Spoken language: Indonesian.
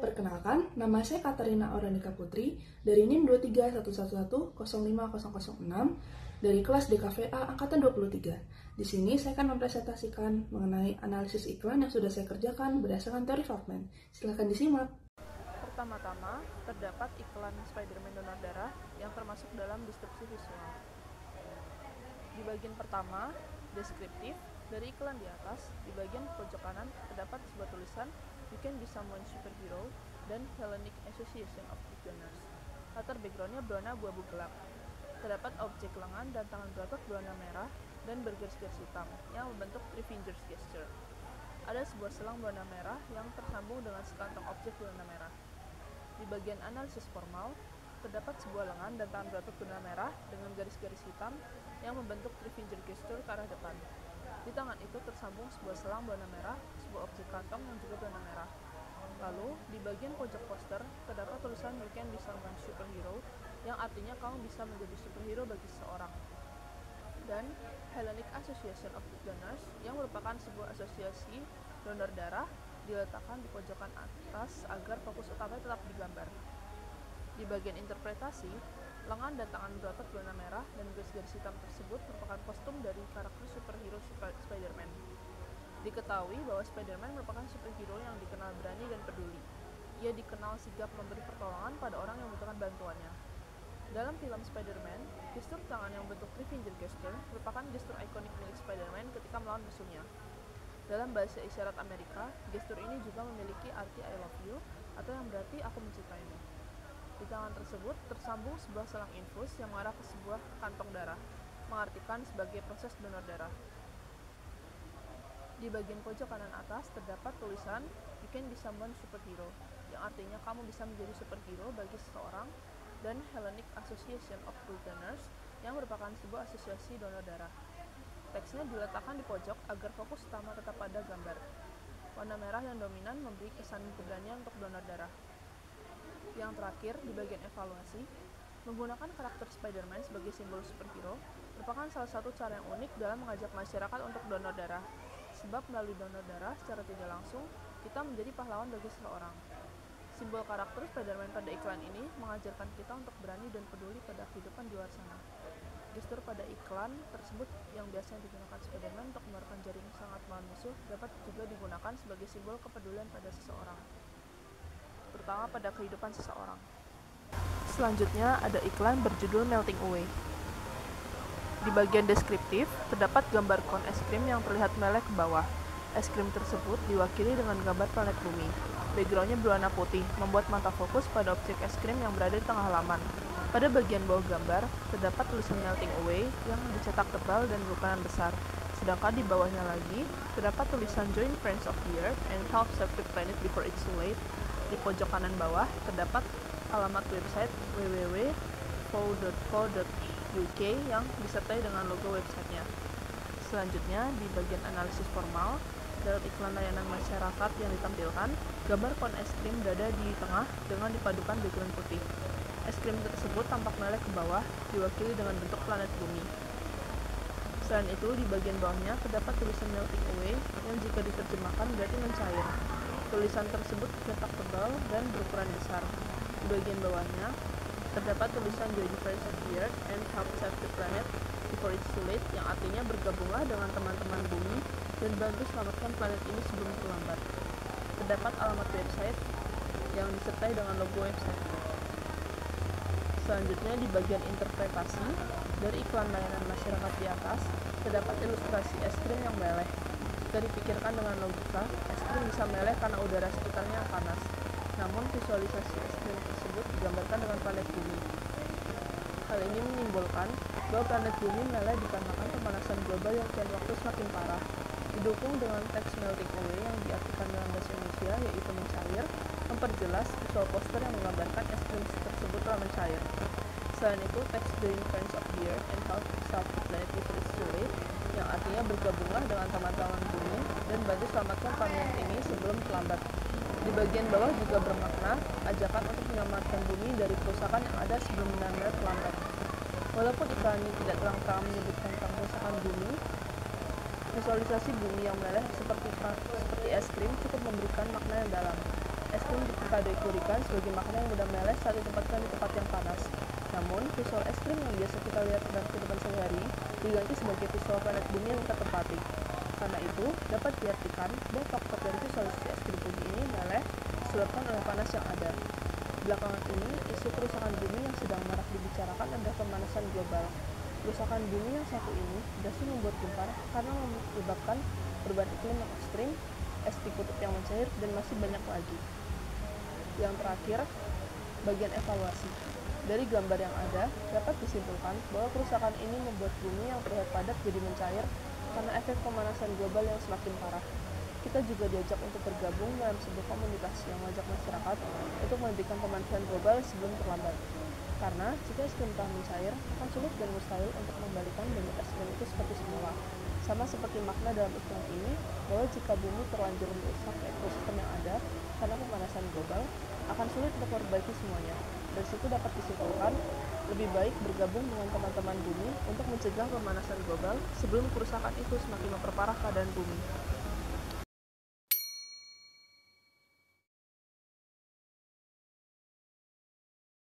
perkenalkan, nama saya Katarina Oranika Putri dari NIM 23111050006 dari kelas DKVA Angkatan 23. Di sini saya akan mempresentasikan mengenai analisis iklan yang sudah saya kerjakan berdasarkan teori Feldman. Silakan disimak. Pertama-tama, terdapat iklan Spider-Man donor darah yang termasuk dalam deskripsi visual. Di bagian pertama, deskriptif, dari iklan di atas, di bagian pojok kanan terdapat sebuah tulisan "You can be someone superhero" dan "Hellenic Association of Beginners". Latar backgroundnya berwarna abu-abu gelap. Terdapat objek lengan dan tangan berotot berwarna merah dan bergaris-garis hitam yang membentuk three fingers gesture. Ada sebuah selang berwarna merah yang tersambung dengan sekantong objek berwarna merah. Di bagian analisis formal, terdapat sebuah lengan dan tangan berotot berwarna merah dengan garis-garis hitam yang membentuk three finger gesture ke arah depan. Di tangan itu tersambung sebuah selang berwarna merah, sebuah objek kantong yang juga berwarna merah. Lalu, di bagian pojok poster, terdapat tulisan "You can be someone superhero", yang artinya kamu bisa menjadi superhero bagi seseorang. Dan Hellenic Association of Donors, yang merupakan sebuah asosiasi donor darah, diletakkan di pojokan atas agar fokus utamanya tetap digambar. Di bagian interpretasi, lengan dan tangan berotot berwarna merah dan garis-garis hitam tersebut merupakan kostum dari karakter superhero Spider-Man. Diketahui bahwa Spider-Man merupakan superhero yang dikenal berani dan peduli. Ia dikenal sigap memberi pertolongan pada orang yang membutuhkan bantuannya. Dalam film Spider-Man, gestur tangan yang bentuk three finger gesture merupakan gestur ikonik milik Spider-Man ketika melawan musuhnya. Dalam bahasa isyarat Amerika, gestur ini juga memiliki arti "I love you" atau yang berarti "aku mencintaimu". Di tangan tersebut tersambung sebuah selang infus yang mengarah ke sebuah kantong darah, mengartikan sebagai proses donor darah. Di bagian pojok kanan atas terdapat tulisan "You can be someone superhero", yang artinya kamu bisa menjadi superhero bagi seseorang, dan Hellenic Association of Blood Donors, yang merupakan sebuah asosiasi donor darah. Teksnya diletakkan di pojok agar fokus utama tetap pada gambar. Warna merah yang dominan memberi kesan keberanian untuk donor darah. Yang terakhir, di bagian evaluasi, menggunakan karakter Spider-Man sebagai simbol superhero merupakan salah satu cara yang unik dalam mengajak masyarakat untuk donor darah. Sebab melalui donor darah secara tidak langsung, kita menjadi pahlawan bagi seseorang. Simbol karakter Spider-Man pada iklan ini mengajarkan kita untuk berani dan peduli pada kehidupan di luar sana. Gestur pada iklan tersebut yang biasanya digunakan Spider-Man untuk mengeluarkan jaring sangat melawan musuh dapat juga digunakan sebagai simbol kepedulian pada seseorang, terutama pada kehidupan seseorang. Selanjutnya ada iklan berjudul "Melting Away". Di bagian deskriptif, terdapat gambar kon es krim yang terlihat meleleh ke bawah. Es krim tersebut diwakili dengan gambar planet bumi. Backgroundnya berwarna putih, membuat mata fokus pada objek es krim yang berada di tengah halaman. Pada bagian bawah gambar, terdapat tulisan "Melting Away" yang dicetak tebal dan berukuran besar. Sedangkan di bawahnya lagi, terdapat tulisan "Join Friends of the Earth and help save the planet before it's too late". Di pojok kanan bawah, terdapat alamat website www.fo.co.uk yang disertai dengan logo websitenya. Selanjutnya, di bagian analisis formal, dalam iklan layanan masyarakat yang ditampilkan, gambar kon es krim berada di tengah dengan dipadukan background putih. Es krim tersebut tampak meleleh ke bawah, diwakili dengan bentuk planet bumi. Selain itu, di bagian bawahnya terdapat tulisan "Melting Away" yang jika diterjemahkan berarti mencair. Tulisan tersebut cetak tebal dan berukuran besar. Di bagian bawahnya, terdapat tulisan "Join Friends of the Earth and help save the planet before it's too late", yang artinya bergabunglah dengan teman-teman bumi dan bantu selamatkan planet ini sebelum terlambat. Terdapat alamat website yang disertai dengan logo website. Selanjutnya, di bagian interpretasi, dari iklan layanan masyarakat di atas, terdapat ilustrasi es krim yang meleleh. Jika dipikirkan dengan logika, es krim bisa meleleh karena udara sekitarnya yang panas. Namun, visualisasi es krim tersebut digambarkan dengan planet bumi. Hal ini menyimpulkan bahwa planet bumi meleleh dikarenakan pemanasan global yang kian waktu semakin parah. Didukung dengan teks "Melting Away" yang diartikan dalam bahasa Indonesia, yaitu mencair, memperjelas visual poster yang menggambarkan es krim tersebut telah mencair. Selain itu, teks "Join Friends of the Earth and help save the planet before it's too late", yang artinya bergabunglah dengan teman-teman bumi dan bantu selamatkan planet ini sebelum terlambat. Di bagian bawah juga bermakna ajakan untuk menyelamatkan bumi dari kerusakan yang ada sebelum benar-benar terlambat. Walaupun iklan ini tidak terang-terangan menyebutkan tentang kerusakan bumi, visualisasi bumi yang meleleh seperti es krim cukup memberikan makna yang dalam. Es krim dikategorikan sebagai makanan yang mudah meleleh saat ditempatkan di tempat yang panas. Namun, visual es krim yang biasa kita lihat dalam kehidupan sehari diganti sebagai visual planet bumi yang kita tempati. Karena itu, dapat diartikan bahwa faktor dari visualisasi es krim bumi ini meleleh disebabkan oleh panas yang ada. Belakangan ini, isu kerusakan bumi yang sedang marak dibicarakan adalah pemanasan global. Kerusakan bumi yang satu ini berhasil membuat gempar karena menyebabkan perubahan iklim yang ekstrim, es di kutub yang mencair, dan masih banyak lagi. Yang terakhir, bagian evaluasi. Dari gambar yang ada, dapat disimpulkan bahwa kerusakan ini membuat bumi yang terlihat padat jadi mencair karena efek pemanasan global yang semakin parah. Kita juga diajak untuk bergabung dalam sebuah komunitas yang mengajak masyarakat untuk menghentikan pemanasan global sebelum terlambat. Karena jika es krim telah mencair, akan sulit dan mustahil untuk membalikan bentuk es krim itu seperti semula. Sama seperti makna dalam iklan ini, bahwa jika bumi terlanjur merusak ekosistem yang ada karena pemanasan global, akan sulit untuk memperbaiki semuanya. Dari situ dapat disimpulkan, lebih baik bergabung dengan teman-teman bumi untuk mencegah pemanasan global sebelum kerusakan itu semakin memperparah keadaan bumi.